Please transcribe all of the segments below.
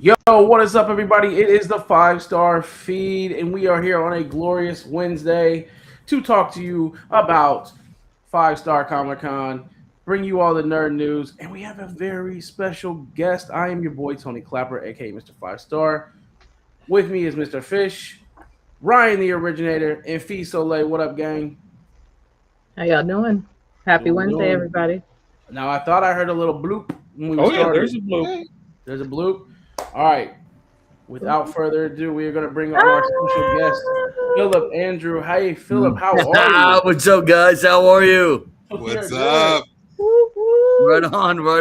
Yo, what is up, everybody? It is the Five Star Feed, and we are here on a glorious Wednesday to talk to you about Five Star Comic Con, bring you all the nerd news, and we have a very special guest. I am your boy, Tony Clapper, aka Mr. Five Star. With me is Mr. Fish, Ryan the Originator, and Fee Soleil. What up, gang? How y'all doing? Happy Wednesday, Doing. everybody. Now, I thought I heard a little bloop when we were Oh yeah, started. there's a blue. There's a bloop. All right. Without further ado, we are going to bring on our special guest, Ah! Phillip Andrew. Hey, Phillip, how are you? What's up, guys? How are you? What's We're up? Woo, woo. Right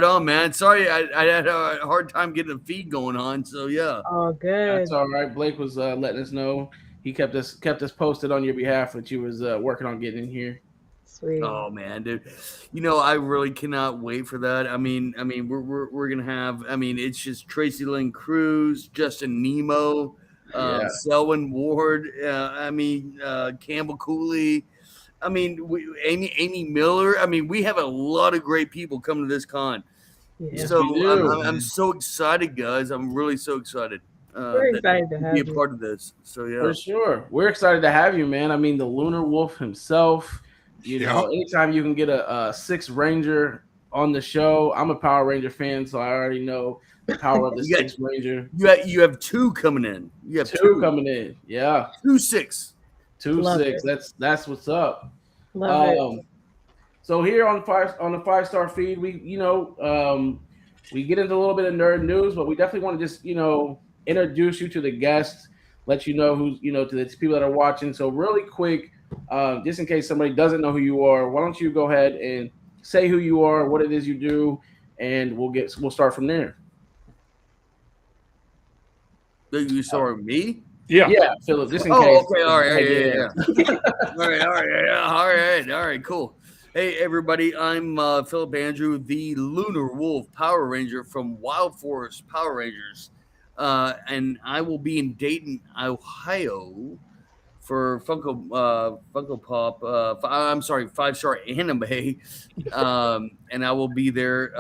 on, man. Sorry, I had a hard time getting the feed going on. So yeah. All That's good. all right. Blake was letting us know. He kept us posted on your behalf that you was working on getting in here. Sweet. Oh man, dude. I really cannot wait for that. We're gonna have. It's just Tracy Lynn Cruz, Justin Nemo, Yeah. Selwyn Ward. Campbell Cooley. Amy Miller. We have a lot of great people coming to this con. Yeah. Yes, So we do. I'm so excited, guys. I'm really so excited. We're excited to be have a you. part of this. So For yeah. sure. We're excited to have you, man. I mean, the Lunar Wolf himself. You know, anytime you can get a Six Ranger on the show, I'm a Power Ranger fan, so I already know the power of the You got- Six Ranger. You have two coming in. You have Two coming in. Yeah. 2-6. 2-6. it. That's what's up. Love it. So here on the Five Star Feed, we get into a little bit of nerd news, but we definitely want to just introduce you to the guests, let you know who's to the people that are watching. So really quick, just in case somebody doesn't know who you are, why don't you go ahead and say who you are, what it is you do, and we'll start from there. You saw me? Yeah. Yeah, Phillip, just in Oh, case. okay. All right. Yeah. All right. Cool. Hey, everybody. I'm Phillip Andrew, the Lunar Wolf Power Ranger from Wild Forest Power Rangers. And I will be in Dayton, Ohio for Funko Pop. I'm sorry, Five Star Anime. And I will be there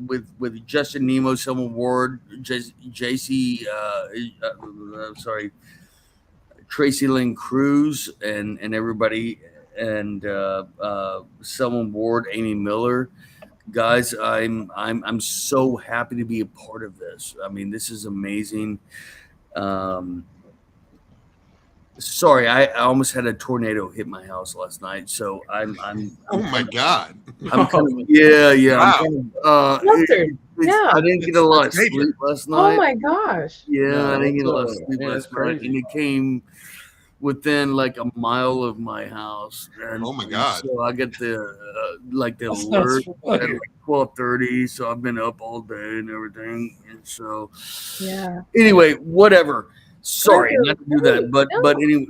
with Justin Nemo, Selma Ward, JC, sorry, Tracy Lynn Cruz, and everybody, and Selma Ward, Amy Miller. Guys, I'm so happy to be a part of this. I mean, this is amazing. Sorry, I almost had a tornado hit my house last night, so I'm Oh my God. I'm kind of, yeah. Wow. I'm kind of, Flustered. Yeah. I didn't get a lot of That's major. sleep last Oh night. my gosh. Yeah, No, I didn't get a lot of that's sleep yeah, last that's night, crazy. and it came within like a mile of my house. And, Oh my God. So I get the the That sounds alert at familiar. like 12:30. So I've been up all day and everything, and so Yeah. anyway, whatever. Sorry, Okay. not to do that, but No. but anyway,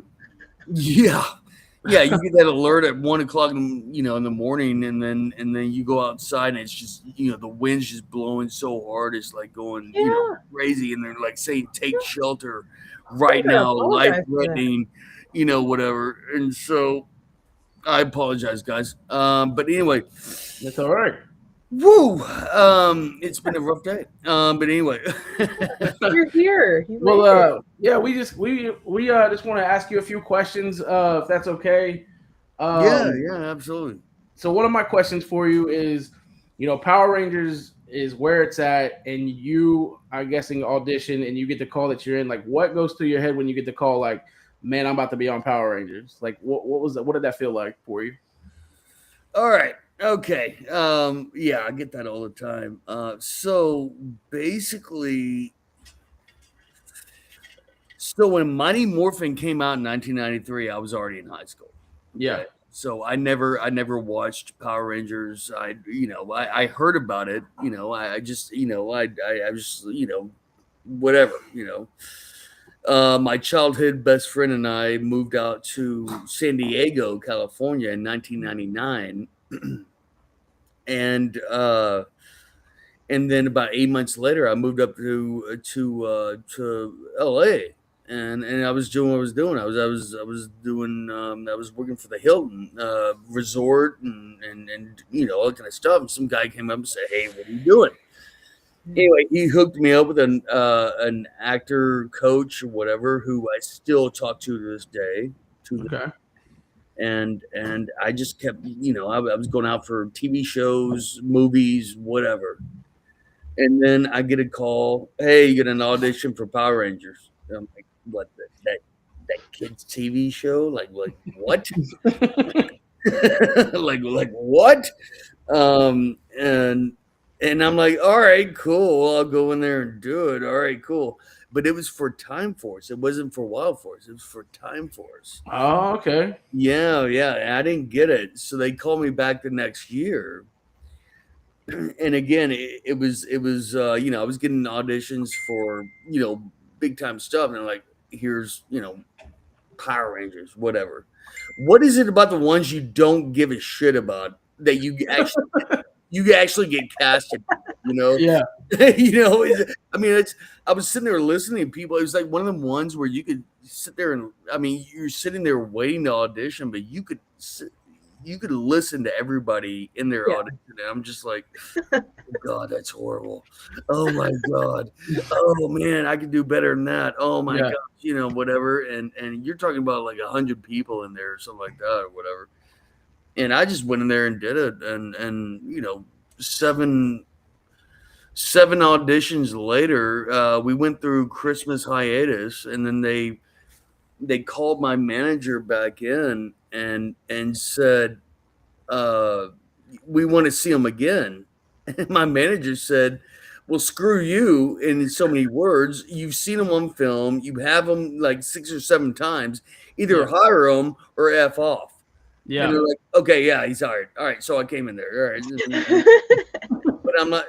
yeah. Yeah, you get that alert at 1 o'clock in the morning, and then you go outside, and it's just the wind's just blowing so hard, it's like going Yeah. crazy, and they're like saying take shelter right gotta now, life apologize for that. threatening, whatever. And so I apologize, guys. But anyway, That's all right. woo. It's been a rough day. But anyway. You're here. You Well, made it. yeah, we just want to ask you a few questions, if that's okay. Yeah, absolutely. So one of my questions for you is, Power Rangers is where it's at, and you, I'm guessing, audition, and you get the call that you're in. Like, what goes through your head when you get the call? Like, man, I'm about to be on Power Rangers. Like, what was that? What did that feel like for you? All right. Okay. Yeah, I get that all the time. So basically, when Mighty Morphin came out in 1993, I was already in high school. Yeah, Okay? So I never watched Power Rangers. I heard about it. I just, I was, whatever. My childhood best friend and I moved out to San Diego, California in 1999. and then about 8 months later, I moved up to L.A. and I was doing what I was doing. I was doing I was working for the Hilton Resort and all that kind of stuff. And some guy came up and said, "Hey, what are you doing?" Anyway, he hooked me up with an actor coach or whatever who I still talk to this day. Okay. And I just kept, I was going out for TV shows, movies, whatever. And then I get a call, hey, you get an audition for Power Rangers. And I'm like, what, that kids TV show? Like what? like what? And I'm like, all right, cool. I'll go in there and do it. All right, cool. But it was for Time Force. It wasn't for Wild Force. It was for Time Force. Oh, okay. Yeah. I didn't get it. So they called me back the next year. And again, it was I was getting auditions for, big time stuff. And I'm like, here's, Power Rangers, whatever. What is it about the ones you don't give a shit about that you actually get casted? Yeah. I was sitting there listening to people. It was like one of them ones where you could sit there and, you're sitting there waiting to audition, but you could listen to everybody in their audition. And I'm just like, oh God, that's horrible. Oh my God. Oh man, I could do better than that. Oh my gosh, whatever. And you're talking about like 100 people in there or something like that or whatever. And I just went in there and did it. And seven auditions later, we went through Christmas hiatus, and then they called my manager back in and said, we want to see him again. And my manager said, well, screw you, in so many words. You've seen him on film. You have him like 6 or 7 times. Either hire him or F off. Yeah. And they're like, okay, yeah, he's hired. All right, so I came in there. All right. But I'm not.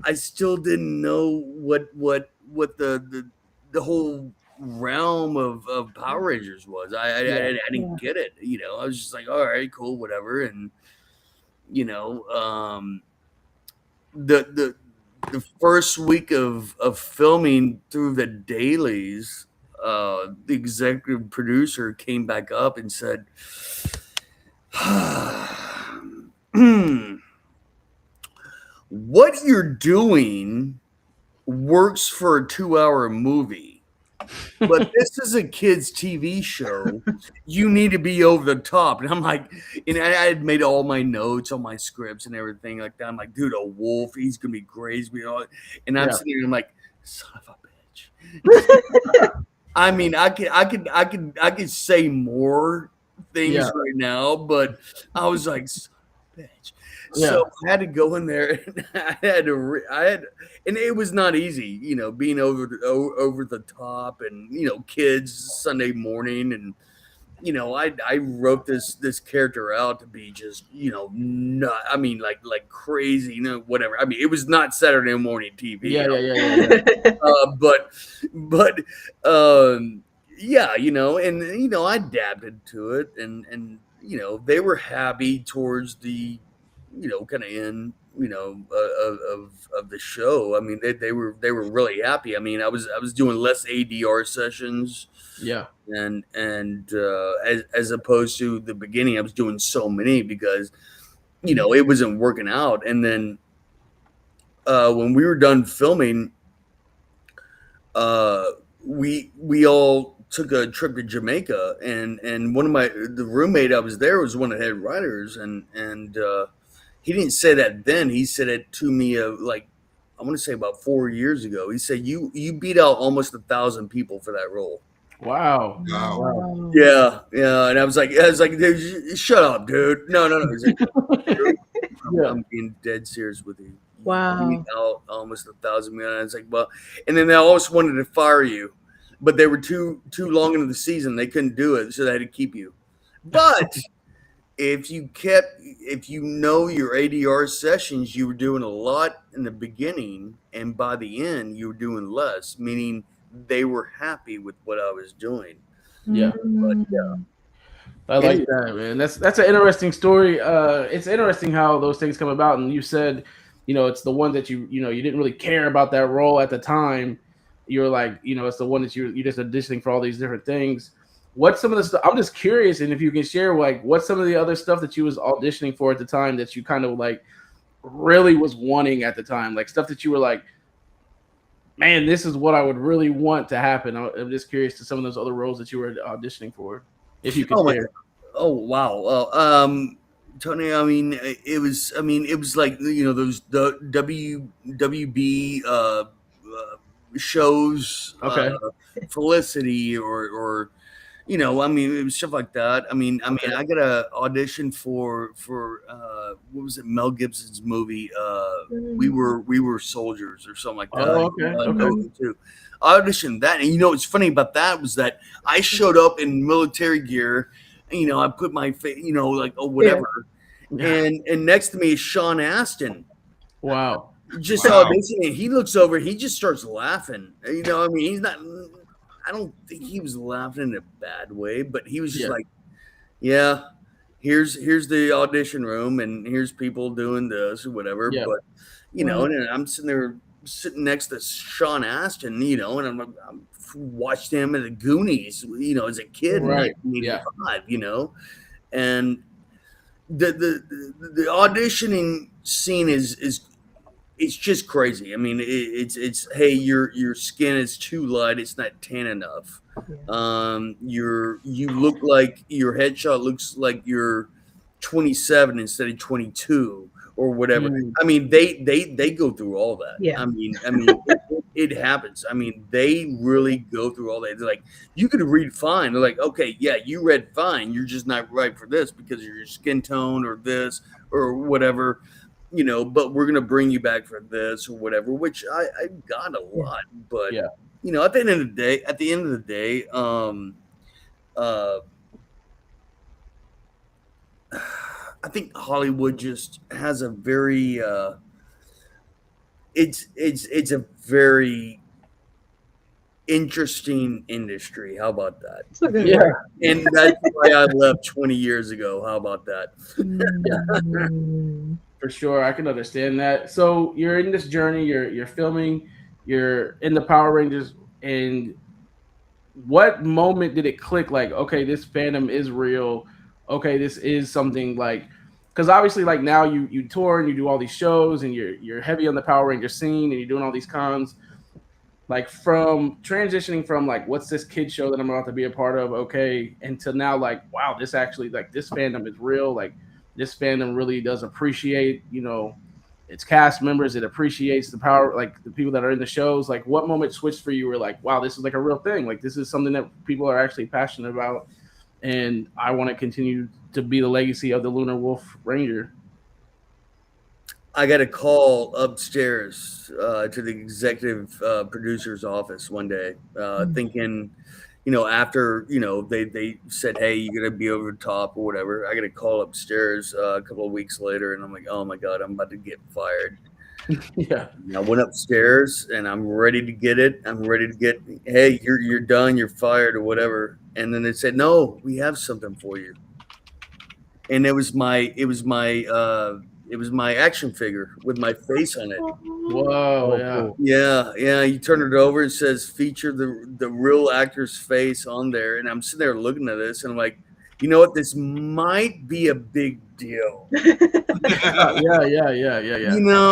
I still didn't know what the whole realm of Power Rangers was. I didn't get it. I was just like, all right, cool, whatever. And the first week of filming through the dailies, the executive producer came back up and said, what you're doing works for a 2-hour movie, but this is a kid's TV show. You need to be over the top. And I'm like, and I had made all my notes on my scripts and everything like that. I'm like, dude, a wolf, he's gonna be crazy. And I'm sitting here, I'm like, son of a bitch. I mean, I could say more things right now, but I was like, son of a bitch. So I had to go in there, and and it was not easy, being over the top, and kids Sunday morning, and I wrote this character out to be just not, like crazy, whatever. I mean, it was not Saturday morning TV. But and I adapted to it, and they were happy towards the kind of end, of the show. I mean, they were really happy. I mean, I was doing less ADR sessions. Yeah. And as opposed to the beginning, I was doing so many because, it wasn't working out. And then when we were done filming, we all took a trip to Jamaica, and one of the roommate I was there was one of the head writers, and he didn't say that then. He said it to me like, I want to say about 4 years ago. He said, you beat out almost 1,000 people for that role. Wow. Yeah. And I was like, dude, shut up, dude. No. He's like, I'm being dead serious with you. Wow. You beat out almost 1,000 men. And I was like, well, and then they always wanted to fire you, but they were too long into the season. They couldn't do it, so they had to keep you. But if you know your ADR sessions, you were doing a lot in the beginning, and by the end, you were doing less, meaning they were happy with what I was doing. Yeah. But yeah. I like that, man. That's an interesting story. It's interesting how those things come about. And you said, it's the one that you didn't really care about that role at the time. You're like, it's the one that you're just auditioning for all these different things. What's some of the stuff? I'm just curious, and if you can share, like, what's some of the other stuff that you was auditioning for at the time that you kind of like really was wanting at the time, like stuff that you were like, man, this is what I would really want to happen. I'm just curious to some of those other roles that you were auditioning for, if you could Oh my share. Oh wow. Well, Tony, I mean, it was like those WB shows, Okay. Felicity, or I mean, it was stuff like that. Okay. I got a audition for what was it? Mel Gibson's movie. We were soldiers or something like that. Oh, okay. Okay. Too. I auditioned that, and what's funny about that was that I showed up in military gear. I put my face, like Yeah. whatever, and next to me is Sean Astin. Wow. Just Wow. auditioning. He looks over. He just starts laughing. He's not. I don't think he was laughing in a bad way, but he was just Yeah. like, "Yeah, here's the audition room, and here's people doing this or whatever." Yeah. But Wow. and I'm sitting next to Sean Astin, and I'm watched him in the Goonies, as a kid in Right. Yeah. 1985, and the auditioning scene is it's just crazy. I mean, it's hey, your skin is too light. It's not tan enough. Yeah. You look like your headshot looks like you're 27 instead of 22 or whatever. Mm. I mean, they go through all that. Yeah. It happens. I mean, they really go through all that. They're like, you could read fine. They're like, okay, yeah, you read fine. You're just not right for this because of your skin tone or this or whatever. But we're gonna bring you back for this or whatever, which I got a lot. But Yeah. at the end of the day, uh, I think Hollywood just has a very it's a very interesting industry. How about that? It's a good Yeah. word. And that's why I left 20 years ago. How about that? Mm. For sure, I can understand that. So you're in this journey. You're filming. You're in the Power Rangers, and what moment did it click? Like, okay, this fandom is real. Okay, this is something like, because obviously, like now you tour and you do all these shows, and you're heavy on the Power Ranger scene, and you're doing all these cons. Like from transitioning from like what's this kid show that I'm about to be a part of, okay, until now like wow, this actually like this fandom is real. Like this fandom really does appreciate its cast members. It appreciates the power, like the people that are in the shows. Like what moment switched for you? Where like wow, this is like a real thing. Like this is something that people are actually passionate about, and I want to continue to be the legacy of the Lunar Wolf Ranger. I got a call upstairs to the executive producer's office one day, thinking, after they said, "Hey, you're gonna be over the top" or whatever. I got a call upstairs a couple of weeks later, and I'm like, "Oh my god, I'm about to get fired." Yeah. And I went upstairs, and I'm ready to get it. I'm ready to get. Hey, you're done. You're fired or whatever. And then they said, "No, we have something for you." And it was my action figure with my face on it. Whoa. Oh, Yeah. cool. Yeah. You turn it over, it says feature the real actor's face on there, and I'm sitting there looking at this, and I'm like, you know what? This might be a big deal. Yeah.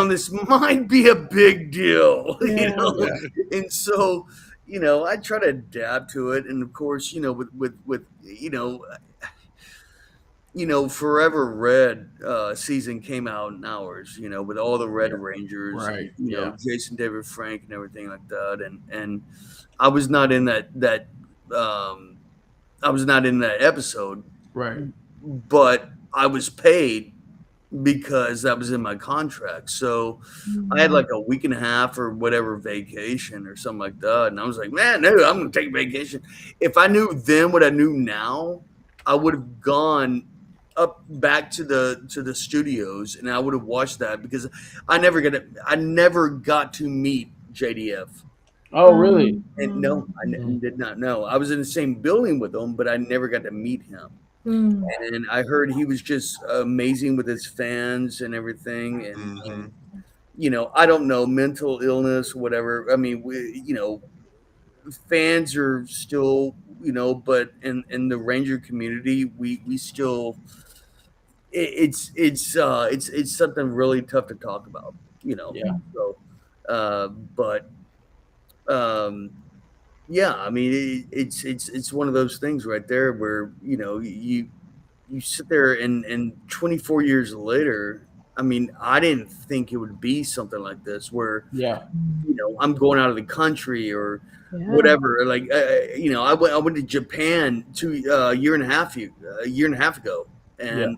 This might be a big deal. Yeah. Yeah. And so, I try to adapt to it, and of course, with Forever Red season came out in hours, with all the Red Rangers, Right. and, Yeah. Jason David Frank and everything like that. And I was not in that I was not in that episode, Right. but I was paid because that was in my contract. So I had like a week and a half or whatever vacation or something like that. And I was like, man, no, I'm gonna take vacation. If I knew then what I knew now, I would have gone up back to the studios and I would have watched that because I never got to meet JDF. Oh, really? And no, I did not know. I was in the same building with him, but I never got to meet him. Mm. And I heard he was just amazing with his fans and everything. And I don't know, mental illness, whatever. I mean, fans are still, but in the Ranger community, we still, it's something really tough to talk about, you know. Yeah. So, but um, yeah, I mean, it's one of those things right there where you sit there and 24 years later, I mean, I didn't think it would be something like this where Yeah. I'm going out of the country or Yeah. whatever. Like I went to Japan a year and a half ago, Yeah.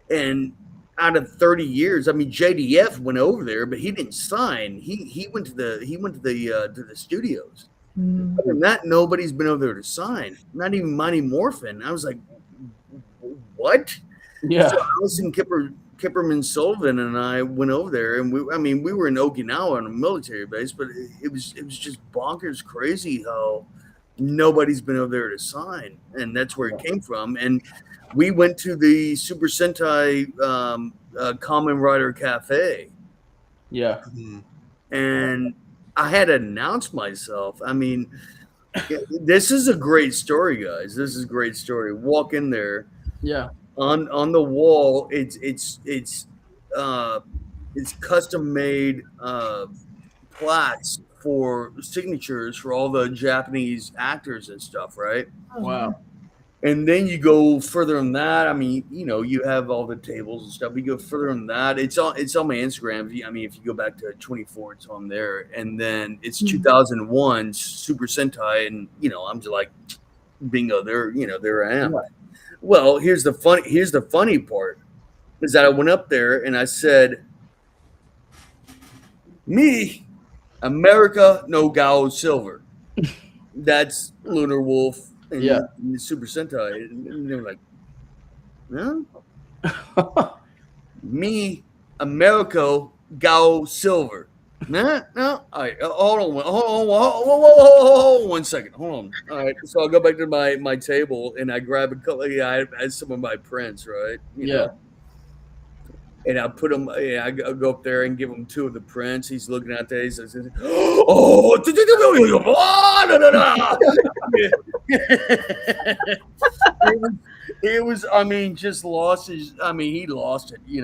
and out of 30 years, I mean, JDF went over there, but he didn't sign. He went to the studios. Mm. Other than that, nobody's been over there to sign. Not even Mighty Morphin. I was like, what? Yeah. So Allison Kipperman Sullivan and I went over there, and we were in Okinawa on a military base, but it was just bonkers crazy how nobody's been over there to sign, and that's where it came from. And we went to the Super Sentai Kamen Rider Cafe, Yeah. and I had to announce myself. I mean, this is a great story, guys. This is a great story. Walk in there. Yeah. On the wall, it's custom made plaques for signatures for all the Japanese actors and stuff, right? Wow. And then you go further than that. I mean, you have all the tables and stuff. You go further than that. It's on my Instagram. I mean, if you go back to 24, it's on there. And then it's 2001 Super Sentai, and I'm just like, bingo, there I am. Yeah. Well, here's the funny part is that I went up there and I said, "Me, America no Gao Silver." That's Lunar Wolf and, Yeah. and the Super Sentai. And they were like, huh? Me, America Gao Silver. No. All right, hold on 1 second. Hold on. All right, so I'll go back to my table and I grab a couple. I had some of my prints, right? You Yeah. know, and I put them. I go up there and give him two of the prints. He's looking at that. He says, "Oh, it was. I mean, just lost his. I mean, he lost it, And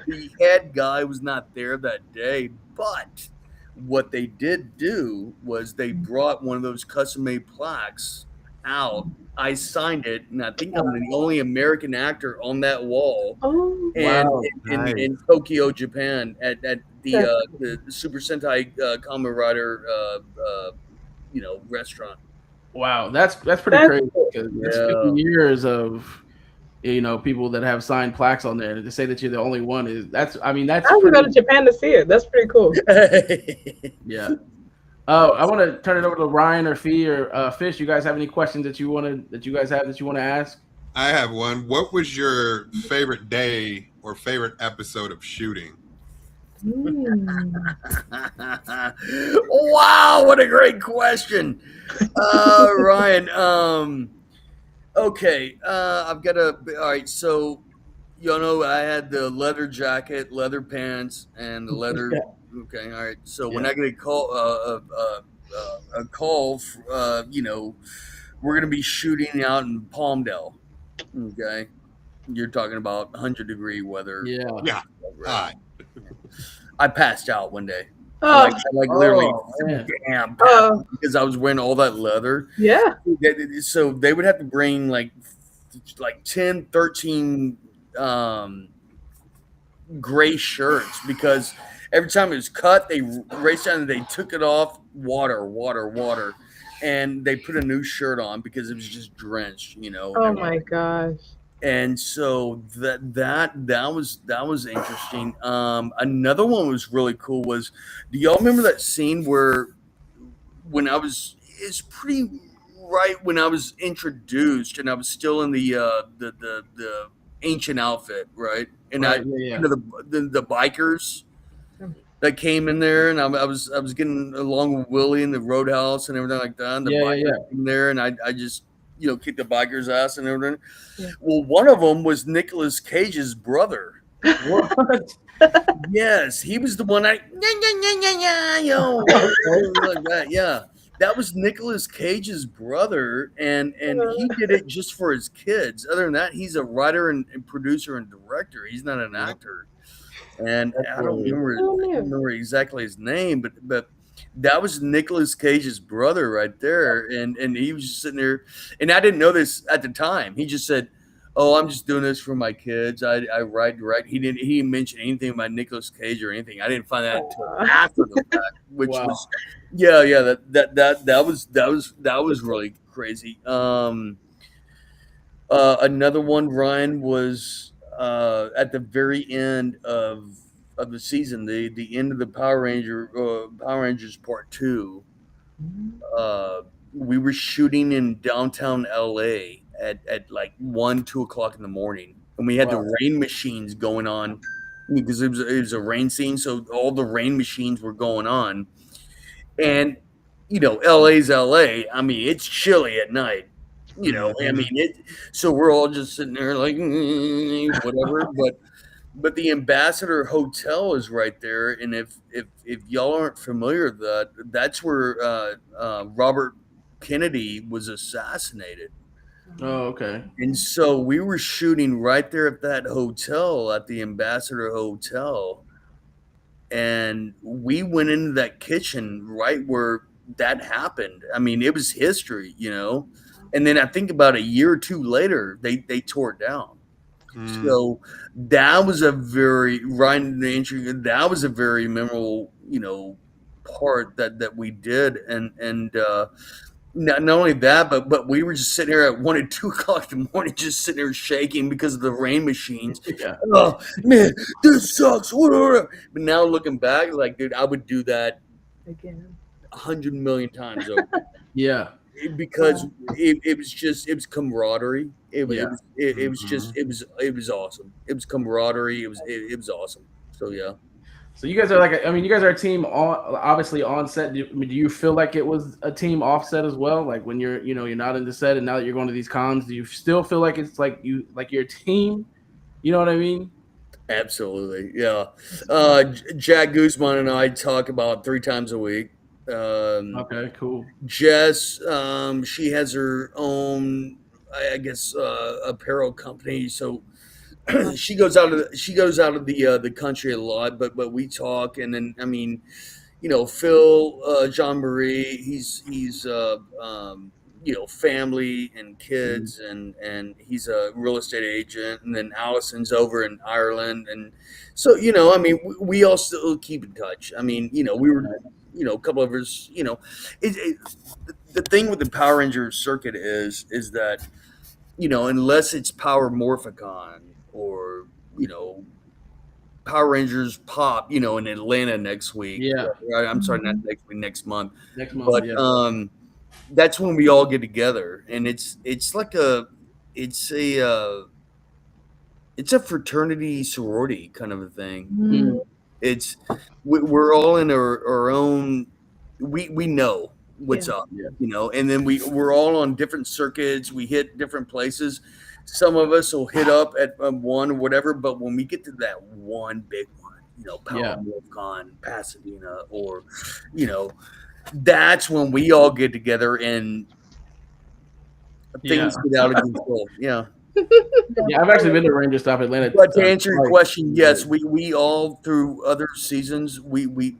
the head guy was not there that day, but what they did do was they brought one of those custom-made plaques out. I signed it, and I think I'm the only American actor on that wall. Oh. And Wow. in Tokyo, Japan, at the Super Sentai Kamen Rider, restaurant. Wow. That's pretty That's crazy cool. because it's 50 years of people that have signed plaques on there. To say that you're the only one that's I would go to Japan to see it. That's pretty cool. Yeah. I want to turn it over to Ryan or Fee or Fish. You guys have any questions that you guys have that you want to ask? I have one. What was your favorite day or favorite episode of shooting? Wow, what a great question, Ryan. Okay, I've got all right. So, I had the leather jacket, leather pants, and the leather. Okay, all right. So when I get a call, we're gonna be shooting out in Palmdale. Okay, you're talking about 100-degree weather. Yeah. Yeah. Right. I passed out one day. Oh. Literally, man. damn, Oh. because I was wearing all that leather. Yeah. So they would have to bring like 10, 13 gray shirts because every time it was cut, they raced down and they took it off. Water, and they put a new shirt on because it was just drenched. Oh my gosh. And so that was interesting. Another one was really cool. Do y'all remember that scene where when it's pretty right when I was introduced and I was still in the ancient outfit, right? And Right, the bikers that came in there, and I was getting along with Willie in the Roadhouse and everything like that. And the bikers came there, and I just kicked the bikers' ass and everything. Yeah. Well, one of them was Nicolas Cage's brother. What? Yes, he was the one. Like that. Yeah, that was Nicolas Cage's brother, and he did it just for his kids. Other than that, he's a writer and producer and director. He's not an actor. And That's I don't brilliant. remember exactly his name, but that was Nicolas Cage's brother right there, and he was just sitting there, and I didn't know this at the time. He just said, "Oh, I'm just doing this for my kids. I write direct." He didn't mention anything about Nicolas Cage or anything. I didn't find that until after the fact, which Wow. was yeah, that was really crazy. Another one, Ryan, was at the very end of the season, the end of the Power Rangers Part 2. We were shooting in downtown LA at like 1, 2 o'clock in the morning, and we had Wow. the rain machines going on because it was a rain scene, so all the rain machines were going on, and LA's LA. I mean, it's chilly at night. I mean it. So we're all just sitting there like whatever. But the Ambassador Hotel is right there, and if y'all aren't familiar with that, that's where Robert Kennedy was assassinated. Oh, okay. And so we were shooting right there at that hotel, at the Ambassador Hotel, and we went into that kitchen right where that happened. I mean, it was history, And then I think about a year or two later, they tore it down. So that was a very that was a very memorable, part that we did, and not only that, but we were just sitting here at 1 and 2 o'clock in the morning, just sitting there shaking because of the rain machines. Yeah. Oh man, this sucks. Whatever. But now looking back, like, dude, I would do that Again. 100 million times over. Yeah. Because it was camaraderie. It Yeah. was awesome. It was camaraderie. It was awesome. So yeah. So you guys are you guys are a team obviously on set. Do you feel like it was a team offset as well? Like when you're not in the set, and now that you're going to these cons, do you still feel like it's like your team? You know what I mean? Absolutely, yeah. Jack Guzman and I talk about 3 times a week. Okay, cool. Jess, she has her own, I guess, apparel company. So she goes out of the country a lot, but we talk, and then I mean, Phil, Jean Marie, he's family and kids, and he's a real estate agent, and then Allison's over in Ireland, and so I mean, we all still keep in touch. I mean, we were, a couple of us, the thing with the Power Ranger circuit is that unless it's Power Morphicon or Power Rangers Pop, in Atlanta next week. Yeah. Right? I'm sorry, not next week, next month. Next month, But yeah. that's when we all get together, and it's a fraternity sorority kind of a thing. Mm. It's we're all in our own. We know what's up, and then we're all on different circuits. We hit different places. Some of us will hit up at one or whatever, but when we get to that one big one, Power Wolfcon, Pasadena, or that's when we all get together and things get out of control. Yeah. Yeah, I've actually been to Ranger Stop Atlanta. But to answer your question, yes, we all through other seasons we're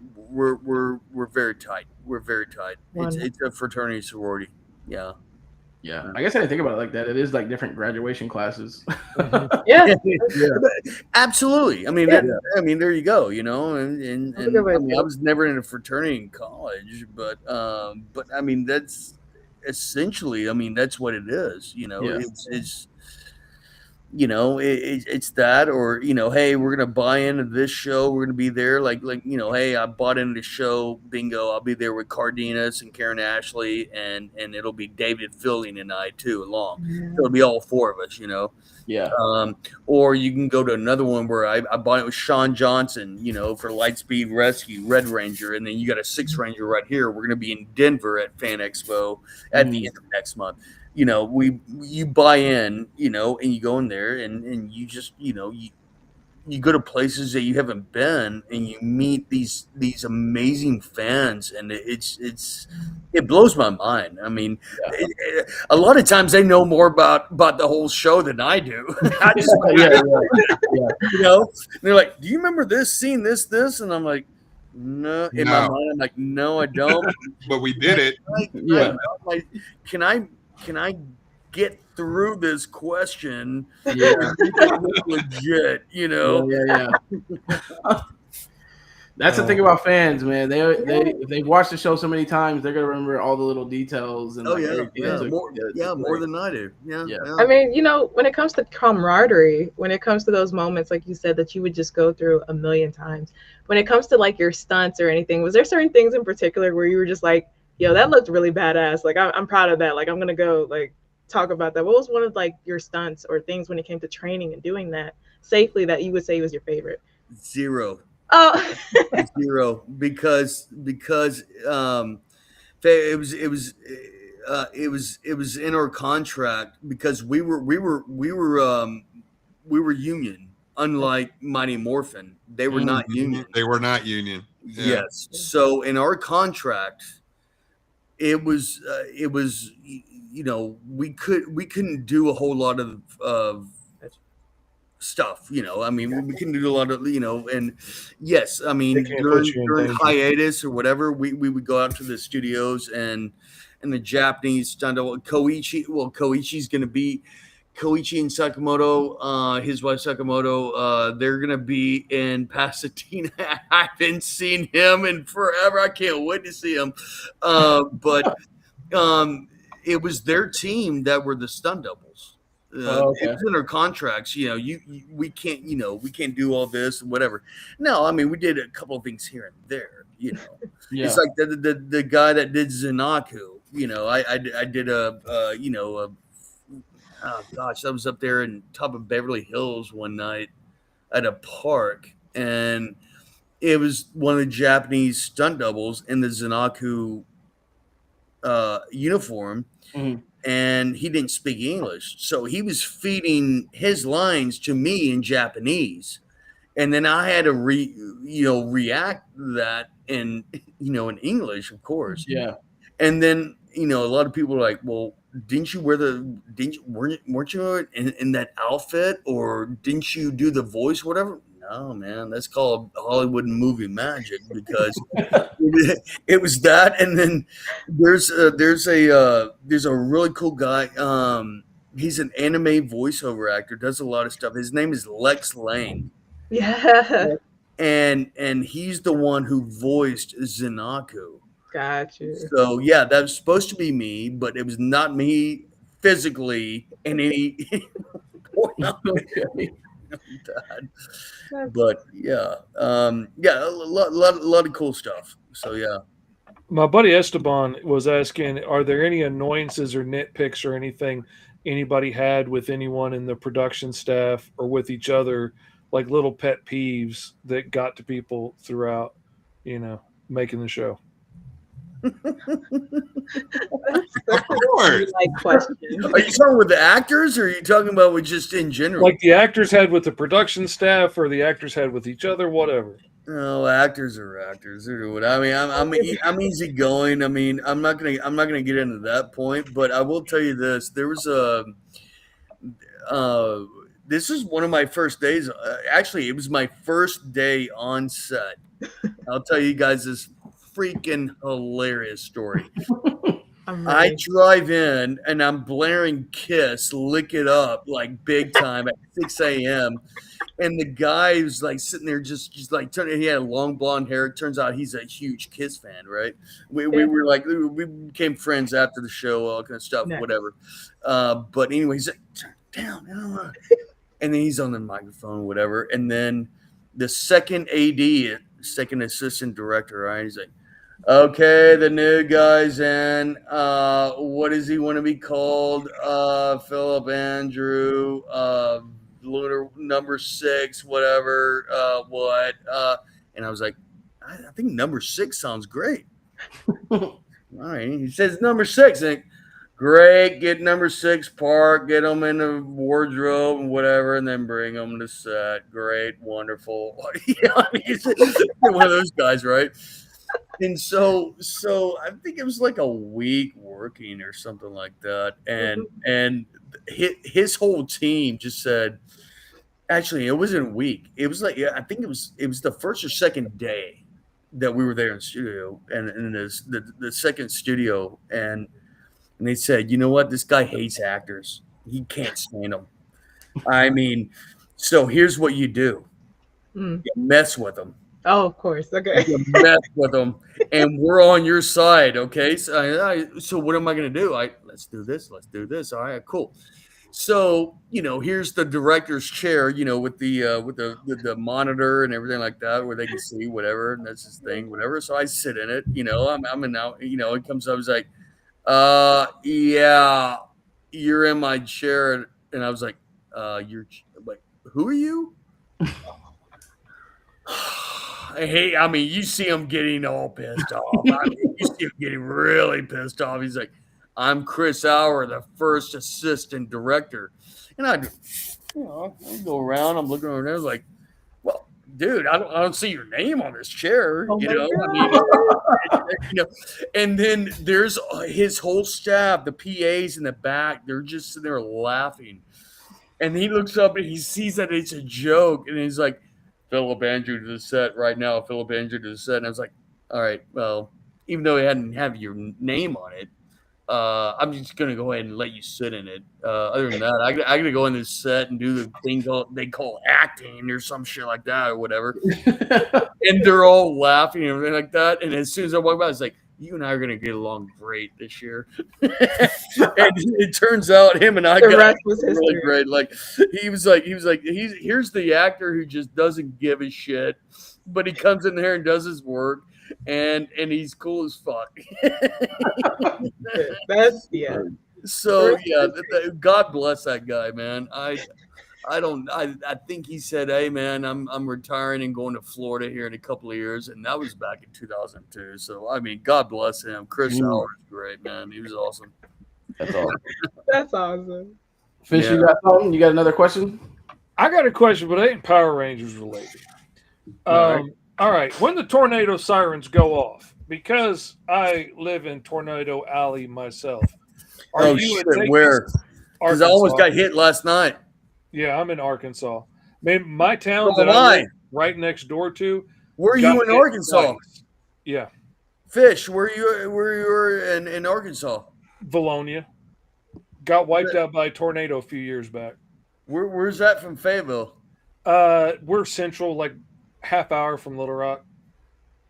very tight. We're very tight. It's a fraternity sorority. Yeah. Yeah, I guess I didn't think about it like that. It is like different graduation classes. Yeah. Absolutely. I mean, there you go. And I mean, I was never in a fraternity in college, but I mean, that's essentially, I mean, that's what it is. It's it's that, or hey, we're gonna buy into this show, we're gonna be there, like hey, I bought into the show, bingo, I'll be there with Cardenas and Karen Ashley, and it'll be David Fielding and I too along. So it'll be all 4 of us. Yeah. Or you can go to another one where I bought it with Sean Johnson, for Lightspeed Rescue, Red Ranger, and then you got a 6 Ranger right here. We're gonna be in Denver at Fan Expo at the end of next month. You buy in, and you go in there, and you just, you go to places that you haven't been, and you meet these amazing fans, and it blows my mind. I mean, a lot of times they know more about the whole show than I do. I just, you know, they're like, "Do you remember this scene, this?" And I'm like, "No." In my No. mind, I'm like, "No, I don't." But we did it. Can I get through this question? Yeah. And make it look legit, you know? Yeah. That's the thing about fans, man. They if they've watched the show so many times, they're gonna remember all the little details and everything. More than I do. Yeah. I mean, when it comes to camaraderie, when it comes to those moments, like you said, that you would just go through a million times. When it comes to like your stunts or anything, was there certain things in particular where you were just like, yo, that looked really badass. Like I'm proud of that. Like I'm gonna go like talk about that. What was one of like your stunts or things when it came to training and doing that safely that you would say was your favorite? Zero. Oh, Zero. Because it was in our contract, because we were union, unlike Mighty Morphin. They were not union. They were not union. Yeah. Yes. So in our contract, it was we couldn't do a whole lot of stuff. I mean, we couldn't do a lot of, and yes, I mean, during hiatus or whatever, we would go out to the studios, and the Japanese stunt Koichi's going to be Koichi and Sakamoto, his wife Sakamoto, they're gonna be in Pasadena. I haven't seen him in forever. I can't wait to see him. But it was their team that were the stunt doubles. It was in our contracts. We can't do all this and whatever. No, I mean, we did a couple of things here and there. It's like the guy that did Zanaku. I did oh gosh, I was up there in top of Beverly Hills one night at a park, and it was one of the Japanese stunt doubles in the Zanaku uniform, and he didn't speak English, so he was feeding his lines to me in Japanese, and then I had to react to that in in English, of course. Yeah. And then a lot of people are like, well, weren't you in that outfit, or didn't you do the voice, whatever? No, man, that's called Hollywood movie magic, because it was that. And then there's a really cool guy. He's an anime voiceover actor, does a lot of stuff. His name is Lex Lang. Yeah. And he's the one who voiced Zanaku. Got you. So yeah, that was supposed to be me, but it was not me physically in any But yeah, a lot of cool stuff. So yeah. My buddy Esteban was asking, are there any annoyances or nitpicks or anything anybody had with anyone in the production staff or with each other, like little pet peeves that got to people throughout, making the show? Of course. Like question. Are you talking with the actors, or are you talking about with just in general? Like the actors had with the production staff, or the actors had with each other, whatever. No, actors are actors. I mean, I'm easygoing. I mean, I'm not gonna get into that point, but I will tell you this: there was this is one of my first days. Actually, it was my first day on set. I'll tell you guys this freaking hilarious story. I drive in and I'm blaring Kiss, Lick It Up, like big time at 6 a.m. And the guy was like sitting there just like he had long blonde hair. It turns out he's a huge Kiss fan, right? We were like, we became friends after the show, all kind of stuff, whatever. But anyway, he's like, turn down. And then he's on the microphone, whatever. And then the second AD, second assistant director, right? He's like, okay, the new guy's in. What does he want to be called? Phillip Andrew, Lunar number 6, whatever. What? And I was like, I think number 6 sounds great. All right. He says number 6. And Great, get number 6 park, get them in the wardrobe and whatever, and then bring them to set. Great, wonderful. I mean, it's one of those guys, right? And so I think it was like a week working or something like that, and his whole team just said, actually, it wasn't a week. It was like, I think it was the first or second day that we were there in studio, and the second studio, and they said, you know what, this guy hates actors. He can't stand them. I mean, so here's what you do: Mm. you mess with them. Oh, of course. Okay. You mess with them, and we're on your side. Okay, so what am I going to do? Let's do this. Let's do this. All right, cool. So here's the director's chair, with the monitor and everything like that, where they can see whatever, and that's his thing, whatever. So I sit in it. I'm in now. It comes up. It's like, yeah, you're in my chair, and I was like, you're like, who are you? I mean, you see him getting all pissed off. I mean, you see him getting really pissed off. He's like, I'm Chris Auer, the first assistant director. And I go around, I'm looking over there, like, well, dude, I don't see your name on this chair. Oh my I mean, and then there's his whole staff, the PAs in the back, they're just sitting there laughing. And he looks up and he sees that it's a joke, and he's like, Phillip Andrew to the set right now. Phillip Andrew to the set. And I was like, all right, well, even though it hadn't have your name on it, I'm just going to go ahead and let you sit in it. Other than that, I got to go in this set and do the thing they call acting or some shit like that or whatever. And they're all laughing and everything like that. And as soon as I walk by, it's like, you and I are going to get along great this year. And it turns out him and I The got rest was history. really great. Like here's the actor who just doesn't give a shit, but he comes in there and does his work, and he's cool as fuck. That's yeah. So yeah, God bless that guy, man. I think he said, hey man, I'm retiring and going to Florida here in a couple of years, and that was back in 2002. So I mean, God bless him. Chris Auer is great, man. He was awesome. That's awesome. That's awesome. Fish, Yeah. you got something? You got another question? I got a question, but it ain't Power Rangers related. All right. When the tornado sirens go off, because I live in Tornado Alley myself. Oh shit, where? Because I almost got hit last night. Yeah, I'm in Arkansas. Man, my town So that am I I. live right next door to. Where are got you in hit Arkansas? twice. Yeah, Fish, where you in Arkansas? Valonia. Got wiped out by a tornado a few years back. Where's that from Fayetteville? We're central, like half hour from Little Rock.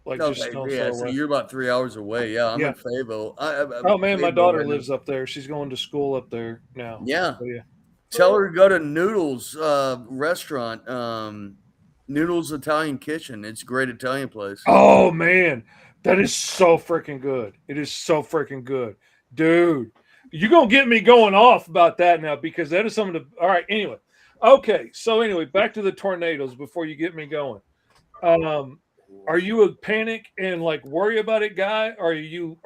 Like just Okay, stone's yeah, throw so away. you're about 3 hours away. Yeah, I'm Yeah. in Fayetteville. Oh man, my daughter lives up there. She's going to school up there now. Yeah. So, yeah. Tell her to go to Noodles restaurant, Noodles Italian Kitchen. It's a great Italian place. Oh man, that is so freaking good. It is so freaking good, dude. You're gonna get me going off about that now because that is some of the. All right, anyway, okay. So anyway, back to the tornadoes before you get me going. Are you a panic and like worry about it guy? Or are you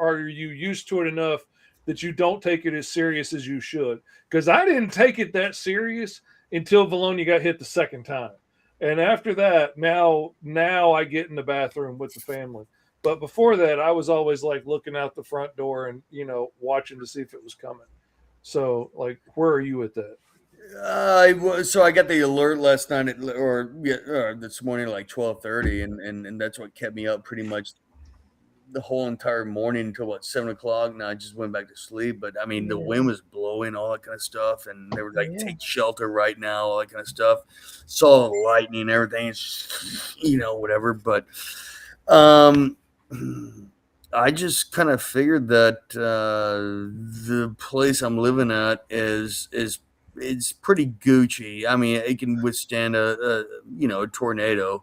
used to it enough that you don't take it as serious as you should? Because I didn't take it that serious until Valonia got hit the second time. And after that, now I get in the bathroom with the family. But before that, I was always like looking out the front door and, watching to see if it was coming. So like, where are you at that? So I got the alert last night or this morning at like 12:30, and that's what kept me up pretty much the whole entire morning until about 7:00. And I just went back to sleep. But I mean, the wind was blowing, all that kind of stuff, and they were like, take shelter right now, all that kind of stuff. Saw the lightning and everything, it's, whatever. But I just kind of figured that the place I'm living at is it's pretty Gucci. I mean, it can withstand a tornado.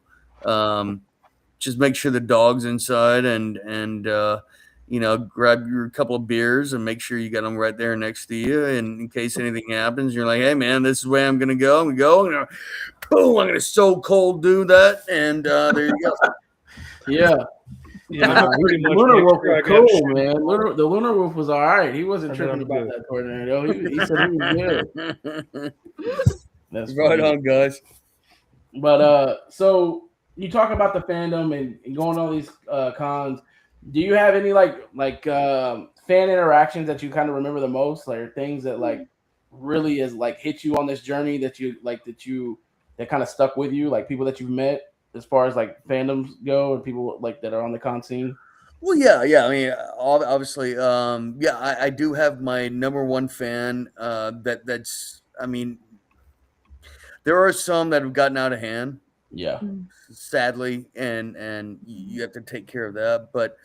Just make sure the dog's inside and grab your couple of beers and make sure you got them right there next to you. And in case anything happens, you're like, hey man, this is where I'm gonna go. I'm gonna boom. I'm gonna so cold do that, and there you go. Yeah. Yeah, Nah, I'm pretty the much Lunar make Wolf sure was I got cool, shoes man. on, The Lunar Wolf was all right. He wasn't and then tripping I'm about good. that tornado. He said he was good. That's Right funny. on, guys. But so you talk about the fandom and going to all these cons. Do you have any fan interactions that you kind of remember the most, like things that like really is like hit you on this journey that kind of stuck with you, like people that you've met as far as like fandoms go and people like that are on the con scene? Well, yeah. I mean, obviously, yeah. I do have my number one fan. That's. I mean, there are some that have gotten out of hand, Yeah. sadly, and you have to take care of that. But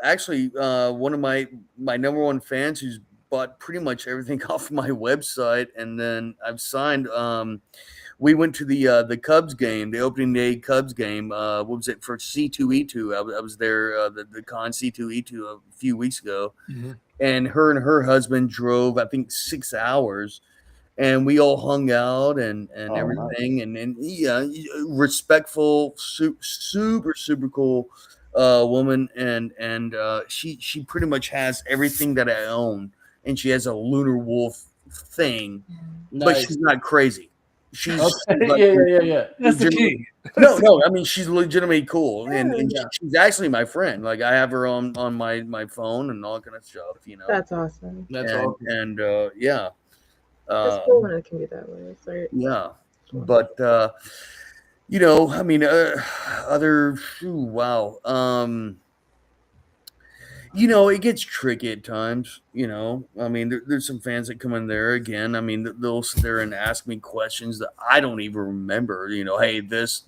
actually, one of my number one fans who's bought pretty much everything off my website, and then I've signed. We went to the Cubs game, the opening day Cubs game. What was it for C2E2? I was there the con C2E2 a few weeks ago, Mhm. and her husband drove I think 6 hours, and we all hung out and Oh, everything, and yeah, respectful, super cool woman, and she pretty much has everything that I own, and she has a Lunar Wolf thing, but nice. she's not crazy. She's Okay. like Yeah. That's the legitimately, key. no. I mean, she's legitimately cool, and Yeah. she's actually my friend. Like I have her on my phone and all kind of stuff, you know. That's awesome. That's and awesome. and yeah, It's cool when it can be that way. It's like, yeah. But you know, I mean, other wow. You know, it gets tricky at times. You know, I mean, there's some fans that come in there again. I mean, they'll sit there and ask me questions that I don't even remember. You know, hey, this,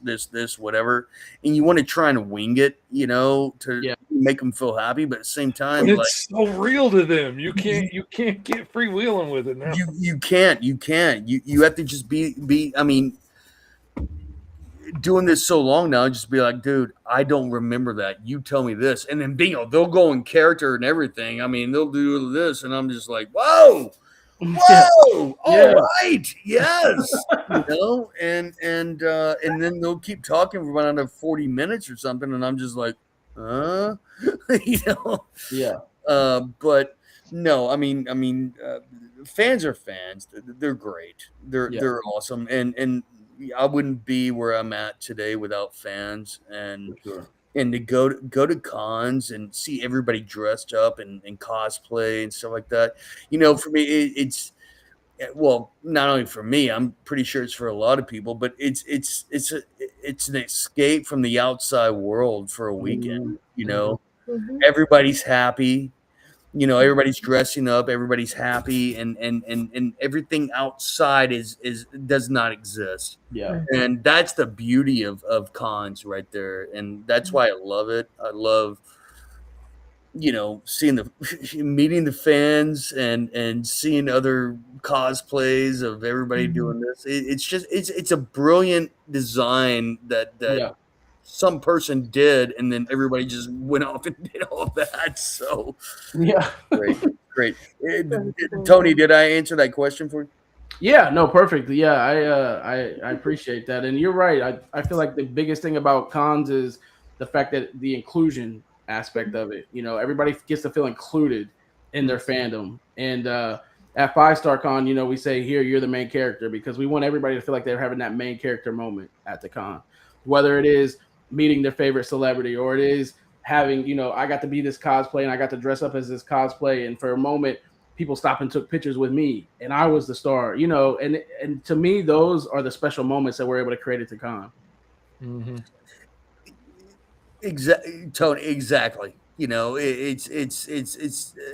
whatever, and you want to try and wing it, you know, to Yeah. make them feel happy, but at the same time, But like it's so real to them. You can't get freewheeling with it now. you can't, you have to just be. I mean, doing this so long now, just be like, dude, I don't remember that. You tell me this, and then bingo, they'll go in character and everything. I mean, they'll do this, and I'm just like, whoa, Yeah. all Yeah. right, yes, you know, and then they'll keep talking for about another 40 minutes or something, and I'm just like, you know, Yeah. but no, I mean, fans are fans. They're great. Yeah. They're awesome, and I wouldn't be where I'm at today without fans, and For sure. to go to cons and see everybody dressed up and cosplay and stuff like that. You know, for me, it's well, not only for me, I'm pretty sure it's for a lot of people, but it's an escape from the outside world for a weekend. You know, everybody's happy. You know, everybody's dressing up, everybody's happy, and everything outside is does not exist. Yeah. And that's the beauty of cons right there. And that's why I love it. I love, you know, seeing the meeting the fans and seeing other cosplays of everybody doing this. It's just it's a brilliant design that Yeah. some person did, and then everybody just went off and did all that. So Yeah. great. Tony, did I answer that question for you? Yeah, no, perfect. Yeah, I appreciate that, and you're right. I feel like the biggest thing about cons is the fact that the inclusion aspect of it. You know, everybody gets to feel included in their fandom, and at Five Star Con, you know, we say here you're the main character because we want everybody to feel like they're having that main character moment at the con, whether it is meeting their favorite celebrity or it is having, you know, I got to be this cosplay and I got to dress up as this cosplay, and for a moment people stopped and took pictures with me and I was the star, you know, and to me, those are the special moments that we're able to create at the con. Mm-hmm. Tony, exactly. You know, it's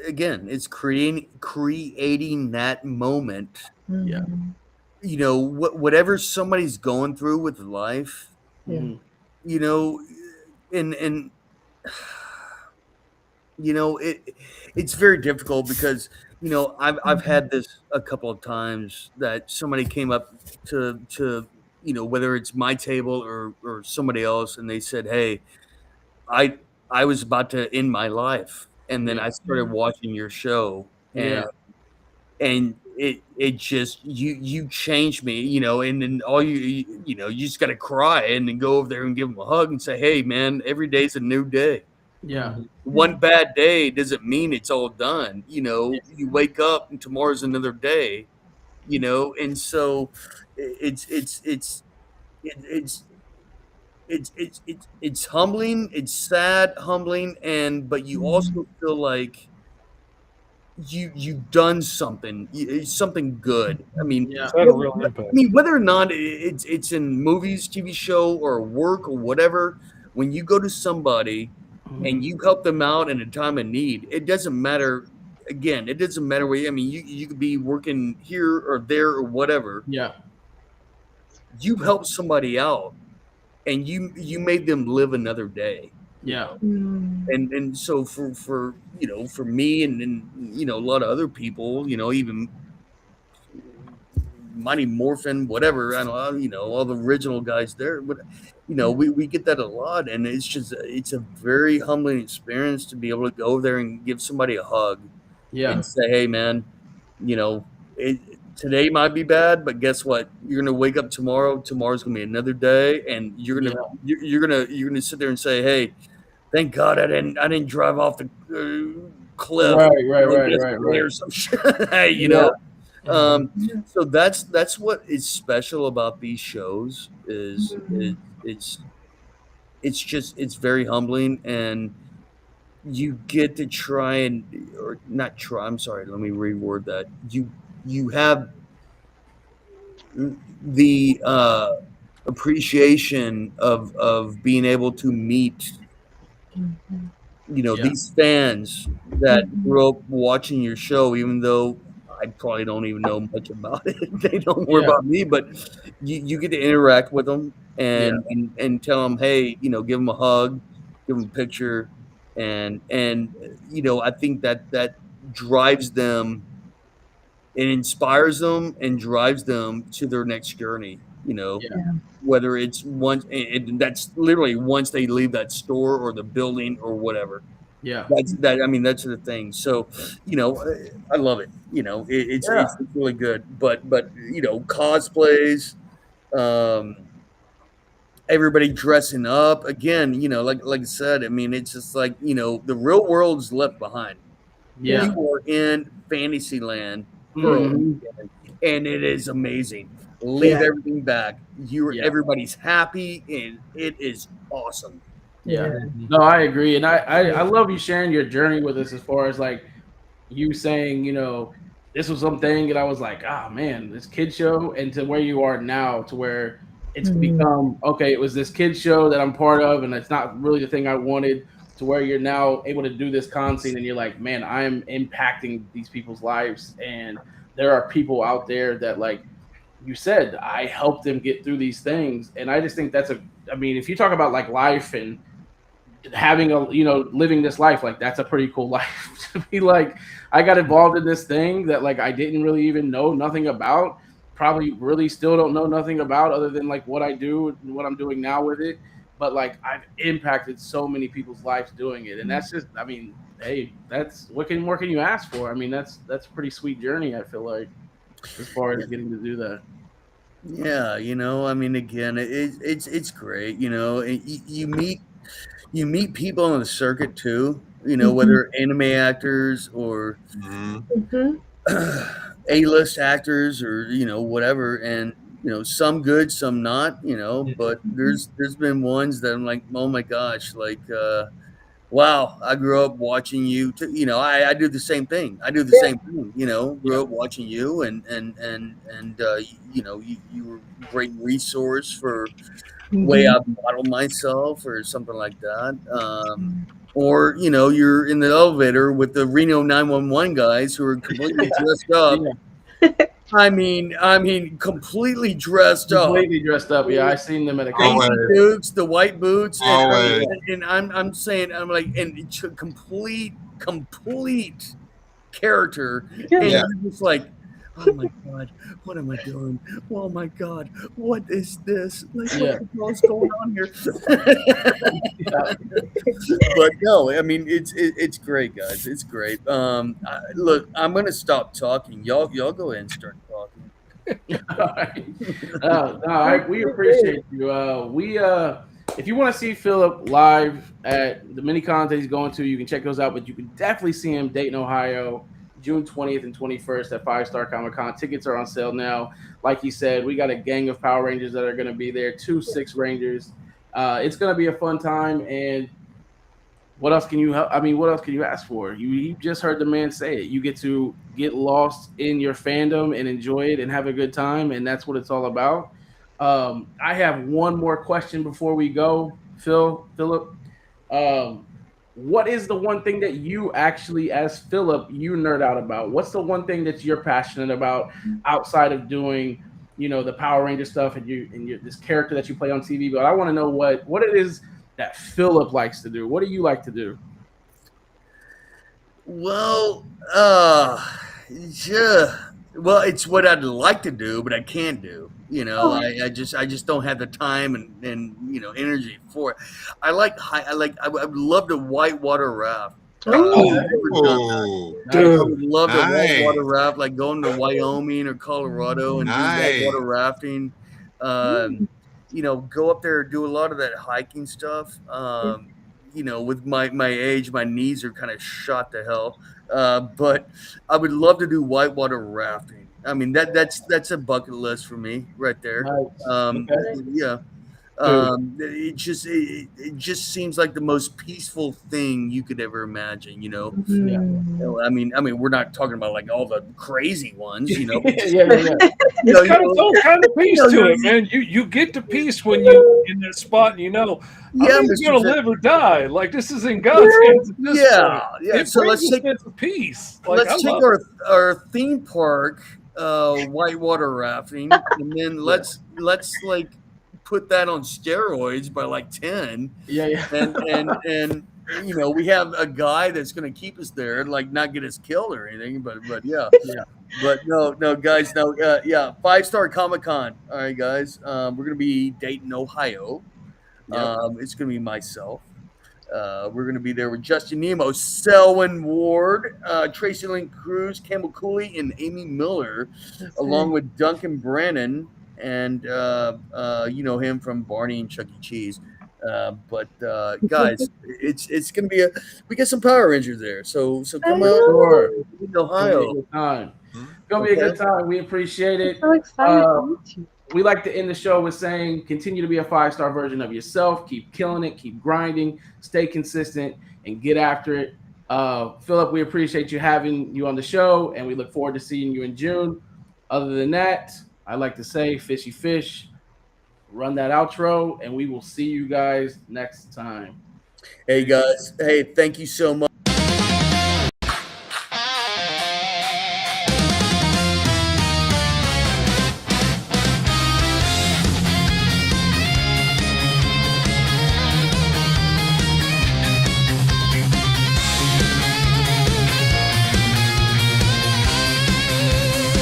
again, it's creating that moment. Yeah. You know, whatever somebody's going through with life, Mhm. you know, and you know, it's very difficult because, you know, I've had this a couple of times that somebody came up to you know, whether it's my table or somebody else, and they said, hey, I I was about to end my life, and then Yeah. I started watching your show, Yeah. and it just you changed me, you know, and then all you know, you just got to cry and then go over there and give them a hug and say, hey man, every day's a new day. Yeah. One bad day doesn't mean it's all done. You know, you wake up and tomorrow's another day, you know, and so it's it's humbling, it's sad, humbling, and but you also feel like you've done something, something good. I mean, Yeah. It's had a real I impact. mean, whether or not it's in movies, TV show, or work or whatever, when you go to somebody and you help them out in a time of need, it doesn't matter. Again, it doesn't matter where. I mean, you could be working here or there or whatever. Yeah. You helped somebody out, and you made them live another day. Yeah. And so for you know, for me and you know, a lot of other people, you know, even Mighty Morphin, whatever, I don't know, you know, all the original guys there, but you know, we get that a lot, and it's just it's a very humbling experience to be able to go there and give somebody a hug Yeah. and say, hey man, you know, today might be bad, but guess what, you're gonna wake up tomorrow's gonna be another day, and you're gonna sit there and say, hey, thank God I didn't drive off the cliff, Right. you know, yesterday Right. or some shit. You Yeah. know, so that's what is special about these shows is it's just it's very humbling, and you get to try and or not try. I'm sorry. Let me reword that. You have the appreciation of being able to meet, you know, Yeah. these fans that grew up watching your show, even though I probably don't even know much about it. They don't worry Yeah. about me, but you get to interact with them Yeah. and tell them, hey, you know, give them a hug, give them a picture, and you know, I think that drives them, it inspires them and drives them to their next journey. You know, Yeah. whether it's once, and that's literally once they leave that store or the building or whatever. Yeah. That's that. I mean, that's the thing. So, you know, I love it. You know, Yeah. it's really good. But you know, cosplays, um, everybody dressing up again. You know, like I said. I mean, it's just like, you know, the real world's left behind. Yeah. You are in Fantasyland for a Mhm. weekend, and it is amazing. Leave Yeah. everything back. Yeah. Everybody's happy, and it is awesome. Yeah. Yeah. No, I agree, and I love you sharing your journey with us as far as like you saying, you know, this was something, and I was like, ah, man, this kid show, and to where you are now, to where it's become okay. It was this kid show that I'm part of, and it's not really the thing I wanted. To where you're now able to do this con scene, and you're like, man, I am impacting these people's lives, and there are people out there that, like you said, I helped them get through these things, and I just think that's a. I mean, if you talk about like life and having a, you know, living this life, like that's a pretty cool life to be like, I got involved in this thing that like I didn't really even know nothing about, probably really still don't know nothing about other than like what I do and what I'm doing now with it, but like I've impacted so many people's lives doing it, and that's just, I mean, hey, that's what can more can you ask for? I mean, that's a pretty sweet journey, I feel like, as far as getting to do that. Yeah, you know, I mean, again, it's great. You know, you meet people on the circuit too. You know, whether anime actors or A-list actors or, you know, whatever, and you know, some good, some not. You know, but there's been ones that I'm like, oh my gosh, like wow, I grew up watching you. You know, I do the same thing. I do the same thing. You know, Yeah. grew up watching you, and you know, you were a great resource for the way I model myself or something like that. Or you know, you're in the elevator with the Reno 911 guys who are completely dressed up. Yeah, I mean, completely dressed up. completely dressed up. Yeah, I seen them at a con. Always. Daisy Dukes, the white boots, Always. and I'm saying, I'm like, and it's a complete character, and Yeah. you're just like, oh my god, what am I doing? Oh my god, what is this? Like, Yeah. what the hell is going on here? But no, I mean it's great, guys. It's great. Look, I'm gonna stop talking. Y'all go ahead and start talking. All right. We appreciate you. If you want to see Phillip live at the mini cons that he's going to, you can check those out. But you can definitely see him Dayton, Ohio, June 20th and 21st at Fivestar Comic Con. Tickets are on sale now. Like he said, we got a gang of Power Rangers that are going to be there. 2 6 Rangers. It's going to be a fun time. And what else can you? I mean, what else can you ask for? You just heard the man say it. You get to get lost in your fandom and enjoy it and have a good time, and that's what it's all about. I have one more question before we go, Philip. Um, what is the one thing that you actually, as Philip, you nerd out about? What's the one thing that you're passionate about outside of doing, the Power Ranger stuff and this character that you play on TV? But I want to know what it is that Philip likes to do. What do you like to do? Well, yeah. Well, it's what I'd like to do, but I can't do. I just don't have the time and energy for it. I would love to whitewater raft. Oh, I would love to nice. whitewater raft, like going to Wyoming or Colorado and do whitewater rafting. Go up there, do a lot of that hiking stuff. With my age, my knees are kind of shot to hell. But I would love to do whitewater rafting. I mean, that's a bucket list for me right there. Nice. Yeah. It just seems like the most peaceful thing you could ever imagine. I mean, we're not talking about like all the crazy ones, but just, yeah. It's got its own kind of peace to it, man. You get to peace when you in that spot, and I'm either gonna live or die. Like, this is in God's hands at this point. It So brings let's a take sense of peace. Like, let's take our theme park whitewater rafting, and then let's like put that on steroids by like 10. Yeah. And we have a guy that's going to keep us there, like not get us killed or anything, but yeah. But no, guys, no, Fivestar Comic Con. All right, guys, we're going to be Dayton, Ohio. It's going to be myself. We're going to be there with Justin Nemo, Selwyn Ward, Tracy Lynn Cruz, Campbell Cooley, and Amy Miller, along with Duncan Brennan, and him from Barney and Chuck E. Cheese. But guys, it's going to be we got some Power Rangers there, so come out in Ohio. It's gonna be a good time. We appreciate it. I'm so excited to meet you. We like to end the show with saying, continue to be a 5-star version of yourself. Keep killing it. Keep grinding. Stay consistent and get after it. Philip, we appreciate you having you on the show, and we look forward to seeing you in June. Other than that, I like to say, fishy fish. Run that outro, and we will see you guys next time. Hey guys, thank you so much.